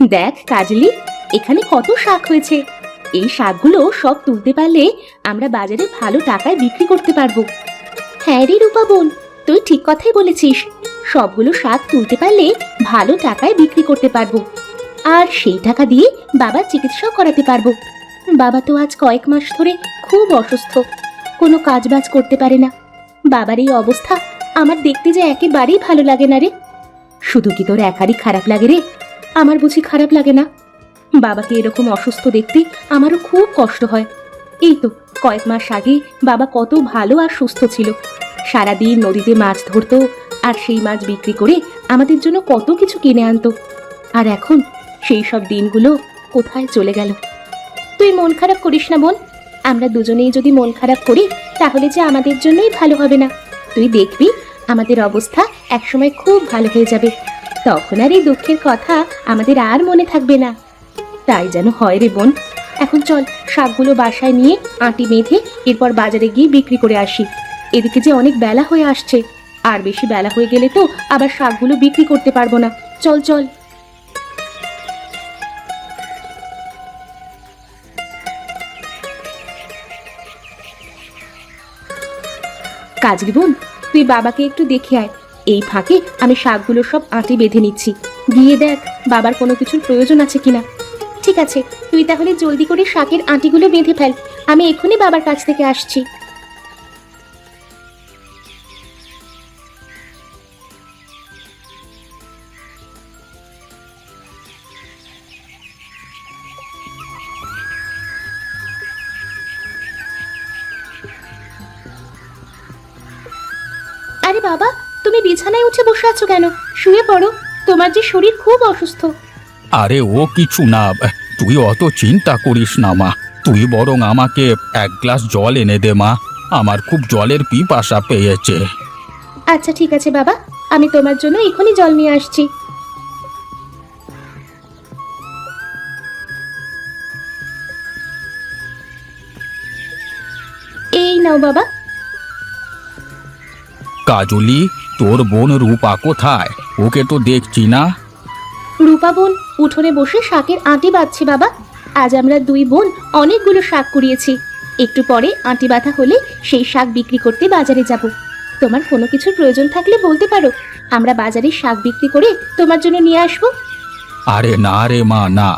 দেখ কাজলি, এখানে কত শাক হয়েছে। এই শাকগুলো সব তুলতে পারলে আমরা বাজারে ভালো টাকায় বিক্রি করতে পারবো। হ্যাঁ রে রূপা বোন, তুই ঠিক কথাই বলেছিস। সবগুলো শাক তুলতে পারলে ভালো টাকায় বিক্রি করতে পারবো, আর সেই টাকা দিয়ে বাবার চিকিৎসাও করাতে পারবো। বাবা তো আজ কয়েক মাস ধরে খুব অসুস্থ, কোনো কাজবাজ করতে পারে না। বাবার এই অবস্থা আমার দেখতে যে একেবারেই ভালো লাগে না রে। শুধু কি তোর একারই খারাপ লাগে রে? আমার বুঝি খারাপ লাগে না? বাবাকে এরকম অসুস্থ দেখতে আমারও খুব কষ্ট হয়। এই তো কয়েক মাস আগে বাবা কত ভালো আর সুস্থ ছিল, সারাদিন নদীতে মাছ ধরতো, আর সেই মাছ বিক্রি করে আমাদের জন্য কত কিছু কিনে আনতো। আর এখন সেই সব দিনগুলো কোথায় চলে গেল। তুই মন খারাপ করিস না বোন, আমরা দুজনেই যদি মন খারাপ করি তাহলে যে আমাদের জন্যই ভালো হবে না। তুই দেখবি আমাদের অবস্থা একসময় খুব ভালো হয়ে যাবে, তখন আর এই দুঃখের কথা আমাদের আর মনে থাকবে না। তাই যেন হয় রে বোন। এখন চল শাকগুলো বাসায় নিয়ে আঁটি বেঁধে এরপর বাজারে গিয়ে বিক্রি করে আসি। এদিকে যে অনেক বেলা হয়ে আসছে, আর বেশি বেলা হয়ে গেলে তো আবার শাকগুলো বিক্রি করতে পারবো না। চল চল। কাজলি বোন, তুই বাবাকে একটু দেখে আয়। এই ফাঁকে আমি শাকগুলো সব আঁটি বেঁধে নিচ্ছি, গিয়ে দেখ বাবার কোনো কিছুর প্রয়োজন আছে কিনা। ঠিক আছে, তুই তাহলে জলদি করে শাকের আঁটিগুলো বেঁধে ফেল, আমি এক্ষুনি বাবার কাছ থেকে আসছি। আরে বাবা, তুমি বিছানায় উঠে বসে আছো কেন? শুয়ে পড়ো, তোমার যে শরীর খুব অসুস্থ। আরে ও কিছু না, তুই অত চিন্তা করিস না মা। তুই বরং আমাকে এক গ্লাস জল এনে দে মা, আমার খুব জলের পিপাসা পেয়েছে। আচ্ছা ঠিক আছে বাবা, আমি তোমার জন্য এখনই জল নিয়ে আসছি। এই নাও বাবা। কাজলি, তোর বোন রূপা কোথায়? ওকে তো দেখছি না। রূপা বোন উঠোনে বসে শাকের আঁটি বাঁধছে বাবা। আজ আমরা দুই বোন অনেকগুলো শাক কুড়িয়েছি, একটু পরে আঁটি বাঁধা হলে সেই শাক বিক্রি করতে বাজারে যাব। তোমার কোনো কিছুর প্রয়োজন থাকলে বলতে পারো, আমরা বাজারে শাক বিক্রি করে তোমার জন্য নিয়ে আসবো। আরে না রে মা, না,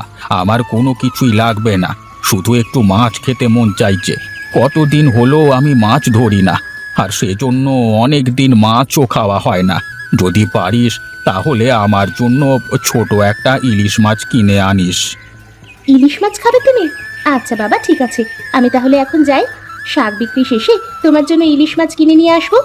আমার কোনো কিছুই লাগবে না, শুধু একটু মাছ খেতে মন চাইছে। কতদিন হলো আমি মাছ ধরি না, আর সেজন্য অনেক দিন মাছও খাওয়া হয় না। যদি পারিস তাহলে আমার জন্য ছোট একটা ইলিশ মাছ কিনে আনিস। ইলিশ মাছ খাবে তুমি? আচ্ছা বাবা ঠিক আছে, আমি তাহলে এখন যাই, শাক বিক্রি শেষে তোমার জন্য ইলিশ মাছ কিনে নিয়ে আসবো।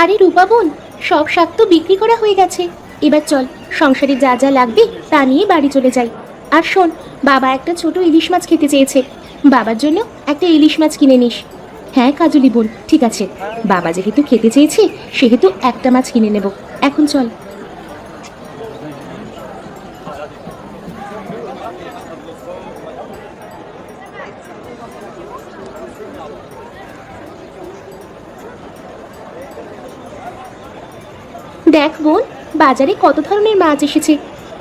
আরে রূপা বোন, সব শাক তো বিক্রি করা হয়ে গেছে। এবার চল সংসারে যা যা লাগবে তা নিয়ে বাড়ি চলে যাই। আর শোন, বাবা একটা ছোট ইলিশ মাছ খেতে চেয়েছে, বাবার জন্য একটা ইলিশ মাছ কিনে নিস। হ্যাঁ কাজলি বোন, ঠিক আছে, বাবা যেহেতু খেতে চেয়েছে সেহেতু একটা মাছ কিনে নেব। এখন চল। দেখ বোন, বাজারে কত ধরনের মাছ এসেছে।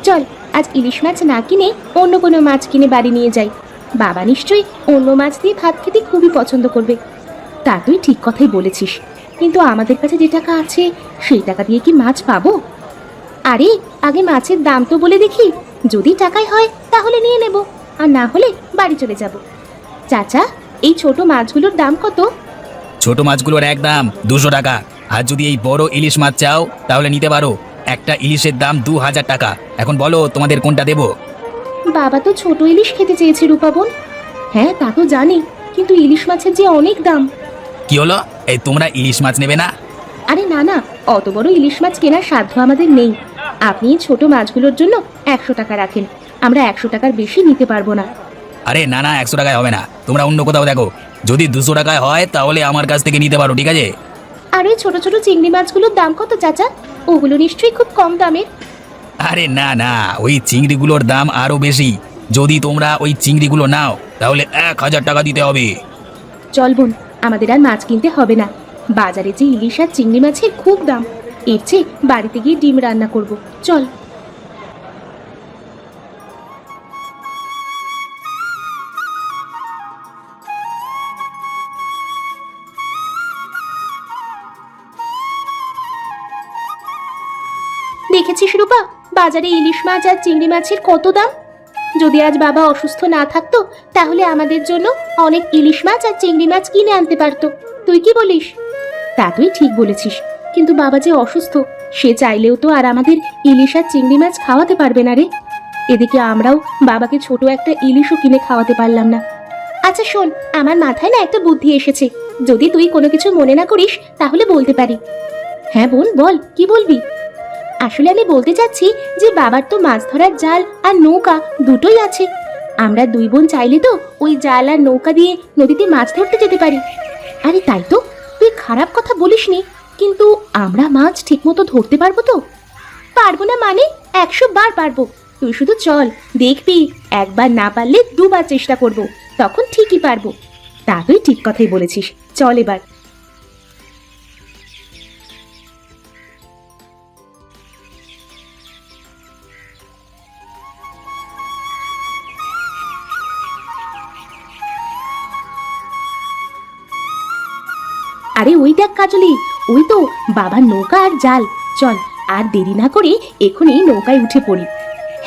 চল আজ ইলিশ মাছ না কিনে অন্য কোনো মাছ কিনে বাড়ি নিয়ে যাই। বাবা নিশ্চয়ই অন্য মাছ দিয়ে ভাত খেতে খুবই পছন্দ করবে। তা তুই ঠিক কথাই বলেছিস, কিন্তু আমাদের কাছে যে টাকা আছে সেই টাকা দিয়ে কি মাছ পাবো? আরে আগে মাছের দাম তো বলে দেখি, যদি টাকায় হয় তাহলে নিয়ে নেব, আর না হলে বাড়ি চলে যাব। চাচা, এই ছোট মাছগুলোর দাম কত? ছোট মাছগুলোর একদম 200 টাকা, আর যদি এই বড় ইলিশ মাছ চাও তাহলে নিতে পারো। একটা ইলিশের দাম 2000 টাকা। এখন বলো তোমাদের কোনটা দেবো? বাবা তো ছোট ইলিশ খেতে চেয়েছে রূপা বোন। হ্যাঁ তা তো জানি, কিন্তু ইলিশ মাছের যে অনেক দাম। কি হলো, এই তোমরা ইলিশ মাছ নেবে না? আরে না না, অত বড় ইলিশ মাছ কেনার সাধ্য আমাদের নেই। আপনি ছোট মাছগুলোর জন্য 100 টাকা রাখেন, আমরা 100 টাকার বেশি নিতে পারবো না। আরে না না, 100 টাকায় হবে না, তোমরা অন্য কোথাও দেখো। যদি 200 টাকায় হয় তাহলে আমার কাছ থেকে নিতে পারো, ঠিক আছে? আর ওই ছোট ছোট চিংড়ি মাছগুলোর দাম কত চাচা? ওগুলো নিশ্চয়ই খুব কম দামের। আরে না না, ওই চিংড়িগুলোর দাম আরো বেশি। যদি তোমরা ওই চিংড়িগুলো নাও তাহলে 1000 টাকা দিতে হবে। চল বোন, আমাদের আর মাছ কিনতে হবে না। বাজারে যে ইলিশ আর চিংড়ি মাছের খুব দাম, এর চেয়ে বাড়িতে গিয়ে ডিম রান্না করব। চল। দেখেছিস রূপা, বাজারে ইলিশ মাছ আর চিংড়ি মাছের কত দাম? যদি আজ বাবা অসুস্থ না থাকতো তাহলে আমাদের জন্য অনেক ইলিশ মাছ আর চিংড়ি মাছ কিনে আনতে পারতো। তুই কি বলিস? তা তুই ঠিক বলেছিস, কিন্তু বাবা যে অসুস্থ, সে চাইলেও তো আর আমাদের ইলিশ আর চিংড়ি মাছ খাওয়াতে পারবে না রে। এদিকে আমরাও বাবাকে ছোট একটা ইলিশও কিনে খাওয়াতে পারলাম না। আচ্ছা শোন, আমার মাথায় না একটা বুদ্ধি এসেছে, যদি তুই কোনো কিছু মনে না করিস তাহলে বলতে পারি। হ্যাঁ বোন, বল, কি বলবি? আসলে আমি বলতে চাচ্ছি যে বাবার তো মাছ ধরার জাল আর নৌকা দুটোই আছে। আমরা দুই বোন চাইলে তো ওই জাল আর নৌকা দিয়ে নদীতে মাছ ধরতে যেতে পারি। আরে তাই তো, তুই খারাপ কথা বলিসনি, কিন্তু আমরা মাছ ঠিকমতো ধরতে পারবো তো? পারবো না মানে? 100 বার পারবো। তুই শুধু চল, দেখবি একবার না পারলে দুবার চেষ্টা করব, তখন ঠিকই পারবো। তা তুই ঠিক কথাই বলেছিস, চল এবার। আরে ওই দেখ কাজলি, ওই তো বাবার নৌকা আর জাল। চল, আর দেরি না করে এখনই নৌকায় উঠে পড়ি।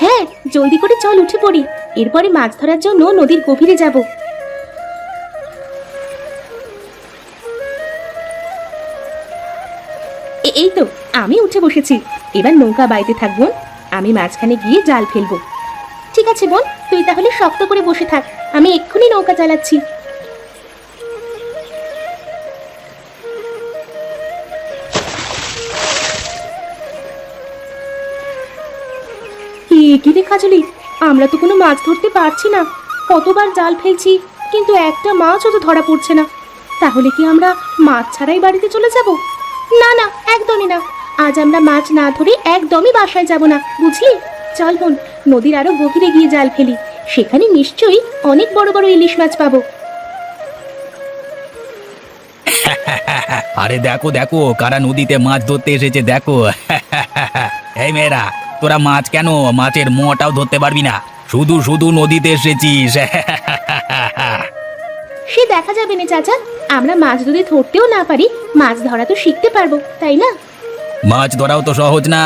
হ্যাঁ, জলদি করে চল, উঠে পড়ি। এরপরে মাছ ধরার জন্য নদীর গভীরে যাব। এই তো আমি উঠে বসেছি, এবার নৌকা বাইতে থাকবো। আমি মাঝখানে গিয়ে জাল ফেলবো। ঠিক আছে বোন, তুই তাহলে শক্ত করে বসে থাক, আমি এক্ষুনি নৌকা চালাচ্ছি। কি রে কাজলি, আমরা তো কোনো মাছ ধরতে পারছি না। কতবার জাল ফেলছি, কিন্তু একটা মাছও তো ধরা পড়ছে না। তাহলে কি আমরা মাছ ছাড়াই বাড়িতে চলে যাব? না না, একদমই না। আজ আমরা মাছ না ধরে একদমই বাসায় যাব না, বুঝলি? চল বোন, নদীর আরো গভীরে গিয়ে জাল ফেলি, সেখানে নিশ্চয়ই অনেক বড় বড় ইলিশ মাছ পাবো। আরে দেখো দেখো, কারা নদীতে মাছ ধরতে এসেছে দেখো। এই মেয়েরা, তোরা মাছ কেন, মাছের মোটাও ধরতে পারবি না, শুধু শুধু নদীতে এসেছিস। সে দেখা যাবে না চাচা, আমরা মাছ যদি ধরতেও না পারি, মাছ ধরা তো শিখতে পারবো, তাই না? মাছ ধরাও তো সহজ না,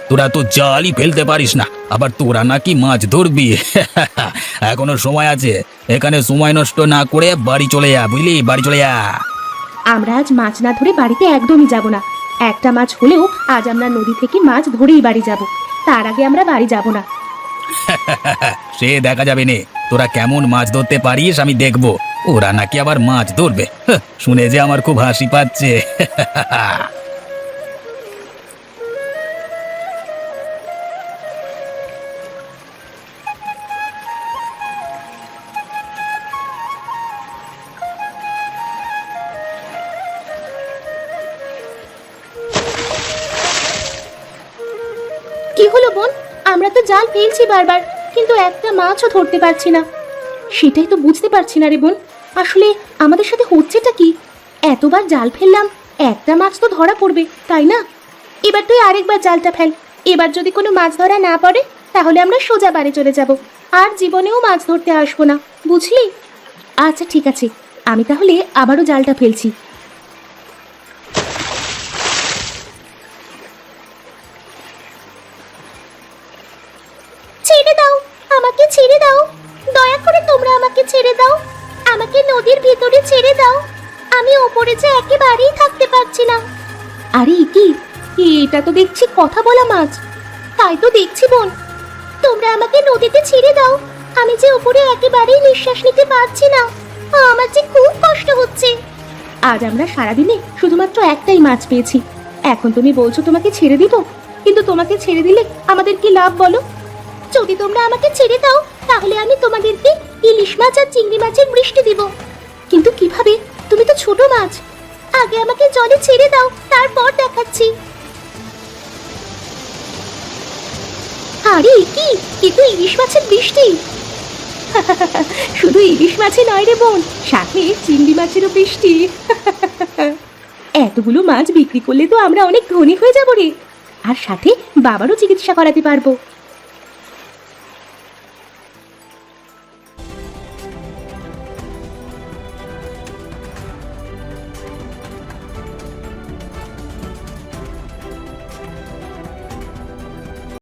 তোরা তো জালই ফেলতে পারিস না, আবার তোরা নাকি মাছ ধরবি। এখনো সময় আছে, এখানে সময় নষ্ট না করে বাড়ি চলে যা, বুঝলি? বাড়ি চলে যা। আমরা আজ মাছ না ধরে বাড়িতে একদমই যাব না। একটা মাছ হলেও আজ আমরা নদী থেকে মাছ ধরেই বাড়ি যাব, তার আগে আমরা বাড়ি যাব না। সে দেখা যাবে নে, তোরা কেমন মাছ ধরতে পারিস আমি দেখবো। ওরা নাকি আবার মাছ ধরবে, শুনে যে আমার খুব হাসি পাচ্ছে। কি হলো বোন, আমরা তো জাল ফেলছি বারবার, কিন্তু একটা মাছও ধরতে পারছি না। সেটাই তো বুঝতে পারছি না রে বোন, আসলে আমাদের সাথে হচ্ছেটা কি? এতবার জাল ফেললাম, একটা মাছ তো ধরা পড়বে, তাই না? এবার তুই আরেকবার জালটা ফেল। এবার যদি কোনো মাছ ধরা না পড়ে তাহলে আমরা সোজা বাড়ি চলে যাব, আর জীবনেও মাছ ধরতে আসবো না, বুঝলি? আচ্ছা ঠিক আছে, আমি তাহলে আবারও জালটা ফেলছি। ছেড়ে দাও, আমাকে ছেড়ে দাও, দয়া করে তোমরা আমাকে ছেড়ে দাও, আমাকে নদীর ভিতরে ছেড়ে দাও, আমি ওপরে যে একেবারেই থাকতে পারছি না। আরে কি, এটা তো দেখছি কথা বলা মাছ। তাই তো দেখছি বোন, তোমরা আমাকে নদীতে ছেড়ে দাও, আমি যে উপরে একেবারেই নিঃশ্বাস নিতে পারছি না, আমার যে খুব কষ্ট হচ্ছে। আজ আমরা সারাদিনে শুধুমাত্র একটাই মাছ পেয়েছি, এখন তুমি বলছো তোমাকে ছেড়ে দিব, কিন্তু তোমাকে ছেড়ে দিলে আমাদের কি লাভ বলো? যদি তোমরা আমাকে ছেড়ে দাও তাহলে আমি তোমাদেরকে ইলিশ মাছ আর চিংড়ি মাছের বৃষ্টি দিব। কিন্তু কিভাবে? তুমি তো ছোট মাছ। আগে আমাকে জলে ছেড়ে দাও, তারপর দেখাচ্ছি। আরে কি কিন্তু ইলিশ মাছের বৃষ্টি! শুধু ইলিশ মাছে নয় রে বোন, সাথে চিংড়ি মাছেরও বৃষ্টি। এতগুলো মাছ বিক্রি করলে তো আমরা অনেক ধনী হয়ে যাব রে, আর সাথে বাবারও চিকিৎসা করাতে পারবো।